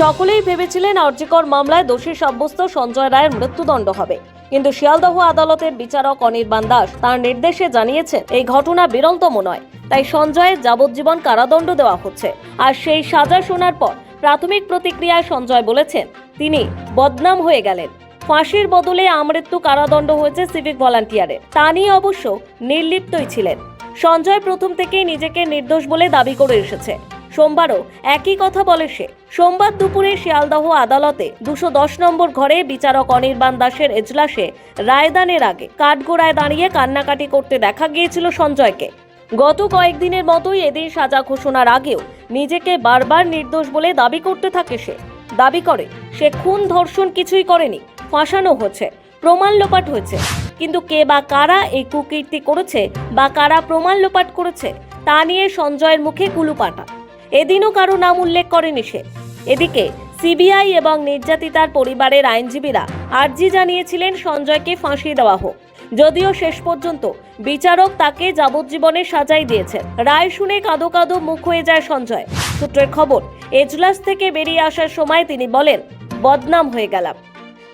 সকলেই ভেবেছিলেন আরজিকর মামলায় দোষী সাব্যস্ত সঞ্জয় রায়ের মৃত্যুদণ্ড হবে, কিন্তু শিয়ালদহ আদালতের বিচারক অনির্বাণ দাস তার নির্দেশে জানিয়েছেন এই ঘটনা বিরলতম নয়, তাই সঞ্জয়ের যাবজ্জীবন কারাদণ্ড দেওয়া হচ্ছে। আর সেই সাজা শোনার পর প্রাথমিক প্রতিক্রিয়ায় সঞ্জয় বলেছেন তিনি বদনাম হয়ে গেলেন। ফাঁসির বদলে আমৃত্যু কারাদণ্ড হয়েছে সিভিক ভলান্টিয়ারের, তা নিয়ে অবশ্য নির্লিপ্তই ছিলেন। সঞ্জয় প্রথম থেকেই নিজেকে নির্দোষ বলে দাবি করে এসেছে। সোমবারও একই কথা বলে সে। সোমবার দুপুরে শিয়ালদহ আদালতে 210 নম্বর ঘরে বিচারক অনির্বাণ দাসের এজলাসে রায়দানের আগে কাঠগোড়ায় দাঁড়িয়ে কান্নাকাটি করতে দেখা গিয়েছিল সঞ্জয়কে। গত কয়েকদিনের মতোই এদিন সাজা ঘোষণার আগেও নিজেকে বারবার নির্দোষ বলে দাবি করতে থাকে সে। দাবি করে সে খুন ধর্ষণ কিছুই করেনি, ফাঁসানো হয়েছে, প্রমাণ লোপাট হয়েছে। কিন্তু কে বা কারা এই কুকীর্তি করেছে বা কারা প্রমাণ লোপাট করেছে তা নিয়ে সঞ্জয়ের মুখে কুলুপাটা। এদিনও কারো নাম উল্লেখ করেনি সে। এদিকে সিবিআই এবং নির্যাতিতার পরিবারের আইনজীবীরা আর্জি জানিয়েছিলেন সঞ্জয়কে ফাঁসি দেওয়া হোক, যদিও শেষ পর্যন্ত বিচারক তাকে যাবজ্জীবনের সাজাই দিয়েছেন। রায় শুনে কাঁদো কাঁদো মুখ হয়ে যায় সঞ্জয়। সূত্রের খবর, এজলাস থেকে বেরিয়ে আসার সময় তিনি বলেন, বদনাম হয়ে গেলাম।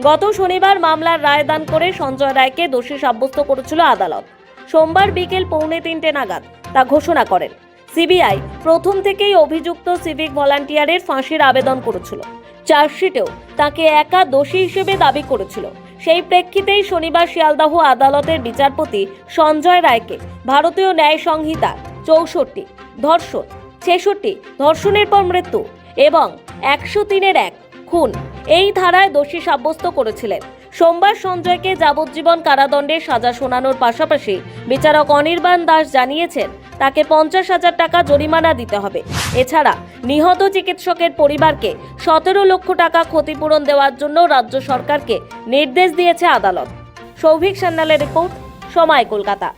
গত শনিবার মামলার রায়দান করে সঞ্জয় রায়কে দোষী সাব্যস্ত করেছিল আদালত। সোমবার বিকেল 2:45 নাগাদ তা ঘোষণা করেন। সিবিআই প্রথম থেকেই অভিযুক্ত সিভিক ভলান্টিয়ারের ফাঁসির আবেদন করেছিল। চার্জশিটেও তাকে একা দোষী হিসেবে দাবি করেছিল। সেই প্রেক্ষিতেই শনিবার শিয়ালদহ আদালতের বিচারপতি সঞ্জয় রায়কে ভারতীয় ন্যায় সংহিতার 64, ধর্ষণ 66, ধর্ষণের পর মৃত্যু এবং 103-1 খুন এই ধারায় দোষী সাব্যস্ত করেছিলেন। সোমবার সঞ্জয়কে যাবজ্জীবন কারাদণ্ডের সাজা শোনানোর পাশাপাশি বিচারক অনির্বাণ দাস জানিয়েছেন তাকে 50,000 টাকা জরিমানা দিতে হবে। এছাড়া নিহত চিকিৎসকের পরিবারকে 17 লক্ষ টাকা ক্ষতিপূরণ দেওয়ার জন্য রাজ্য সরকারকে নির্দেশ দিয়েছে আদালত। সৌভিক সান্যালের রিপোর্ট, সময়, কলকাতা।